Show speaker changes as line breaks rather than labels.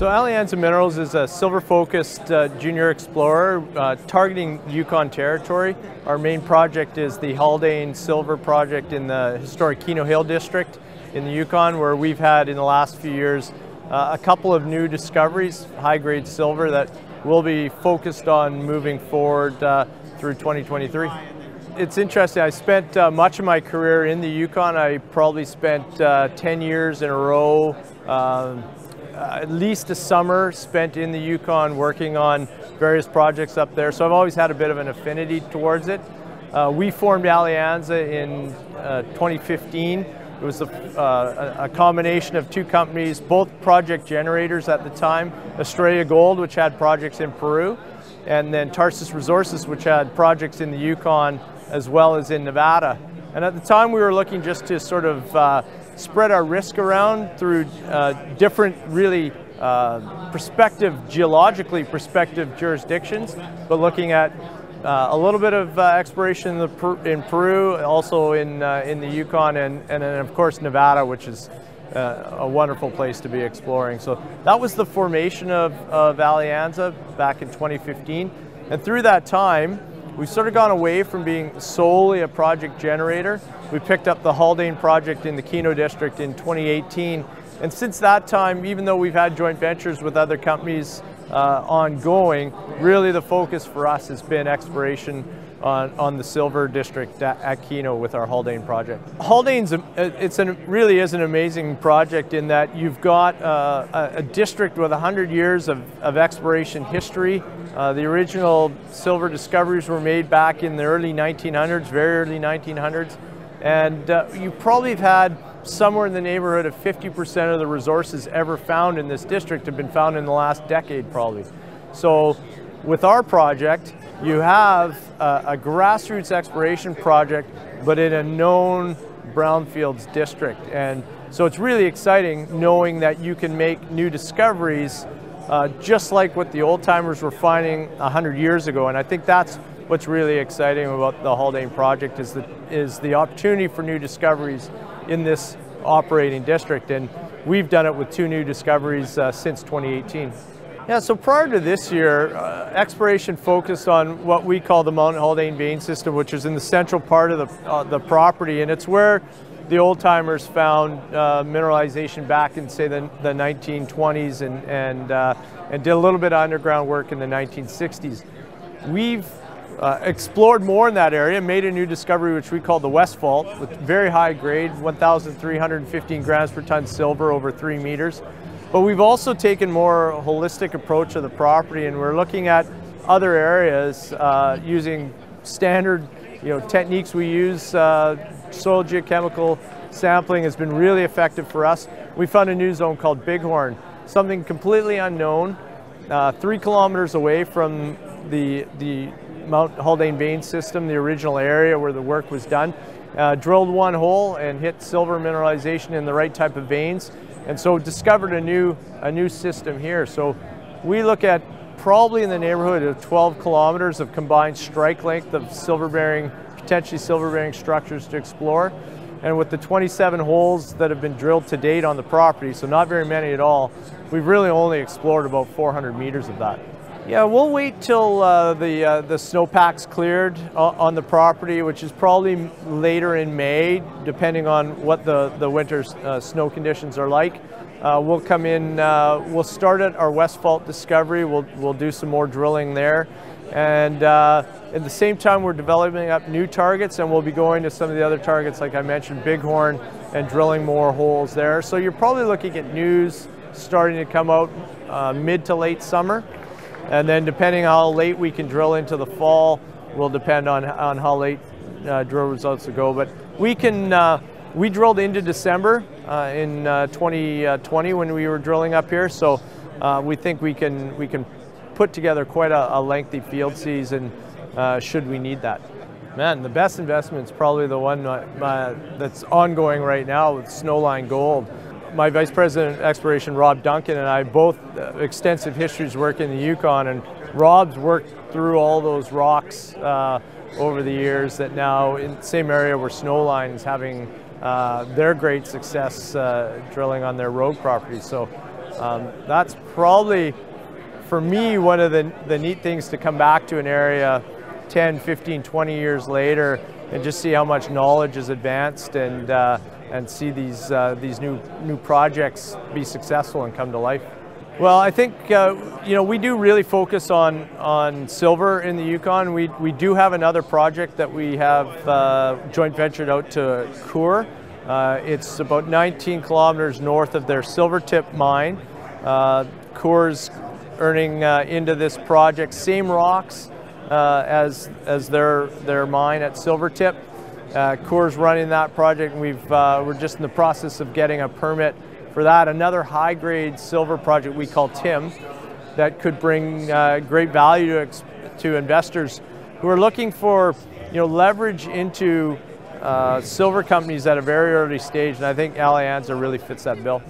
So Alianza Minerals is a silver-focused junior explorer targeting Yukon territory. Our main project is the Haldane Silver Project in the historic Keno Hill district in the Yukon, where we've had in the last few years a couple of new discoveries, high-grade silver, that we'll be focused on moving forward through 2023. It's interesting, I spent much of my career in the Yukon. I probably spent 10 years in a row, at least a summer spent in the Yukon working on various projects up there. So I've always had a bit of an affinity towards it. We formed Alianza in 2015. It was a combination of two companies, both project generators at the time, Australia Gold, which had projects in Peru, and then Tarsus Resources, which had projects in the Yukon as well as in Nevada. And at the time we were looking just to sort of spread our risk around through different really geologically prospective jurisdictions, but looking at a little bit of exploration in Peru, also in the Yukon, and then of course Nevada, which is a wonderful place to be exploring. So that was the formation of Alianza back in 2015. And through that time, we've sort of gone away from being solely a project generator. We picked up the Haldane project in the Keno district in 2018. And since that time, even though we've had joint ventures with other companies ongoing, really the focus for us has been exploration on the silver district at Keno with our Haldane project. Haldane's really is an amazing project in that you've got a district with 100 years of exploration history. The original silver discoveries were made back in the early 1900s, very early 1900s. And you probably have had somewhere in the neighborhood of 50% of the resources ever found in this district have been found in the last decade probably. So with our project, you have a grassroots exploration project, but in a known brownfields district. And so it's really exciting knowing that you can make new discoveries just like what the old timers were finding 100 years ago. And I think that's what's really exciting about the Haldane project is the opportunity for new discoveries in this operating district. And we've done it with two new discoveries since 2018. Yeah, so prior to this year, exploration focused on what we call the Mount Haldane vein system, which is in the central part of the property, and it's where the old timers found mineralization back in, say, the 1920s and did a little bit of underground work in the 1960s. We've explored more in that area, made a new discovery which we call the West Fault, with very high grade, 1,315 grams per ton silver over 3 meters. But we've also taken more holistic approach to the property, and we're looking at other areas using standard techniques we use. Soil geochemical sampling has been really effective for us. We found a new zone called Bighorn, something completely unknown, 3 kilometers away from the Mount Haldane vein system, the original area where the work was done. Drilled one hole and hit silver mineralization in the right type of veins, and so discovered a new system here. So we look at probably in the neighborhood of 12 kilometers of combined strike length of potentially silver-bearing structures to explore. And with the 27 holes that have been drilled to date on the property, so not very many at all, we've really only explored about 400 meters of that. Yeah, we'll wait till the snowpack's cleared on the property, which is probably later in May, depending on what the winter snow conditions are like. We'll come in, we'll start at our West Fault discovery, we'll do some more drilling there. And at the same time, we're developing up new targets, and we'll be going to some of the other targets, like I mentioned, Bighorn, and drilling more holes there. So you're probably looking at news starting to come out mid to late summer. And then depending on how late we can drill into the fall will depend on how late drill results will go. But we drilled into December in 2020 when we were drilling up here. So we think we can put together quite a lengthy field season should we need that. Man, the best investment is probably the one that's ongoing right now with Snowline Gold. My Vice President of Exploration, Rob Duncan, and I both extensive histories work in the Yukon, and Rob's worked through all those rocks over the years that now in the same area where Snowline is having their great success drilling on their rogue properties. So That's probably, for me, one of the neat things to come back to an area 10, 15, 20 years later and just see how much knowledge is advanced and see these new projects be successful and come to life. Well, I think we do really focus on silver in the Yukon. We do have another project that we have joint ventured out to Coeur. It's about 19 kilometers north of their Silvertip mine. Coeur's earning into this project same rocks as their mine at Silvertip. Coeur's running that project, and we're just in the process of getting a permit for that. Another high-grade silver project we call TIM that could bring great value to investors who are looking for leverage into silver companies at a very early stage, and I think Alianza really fits that bill.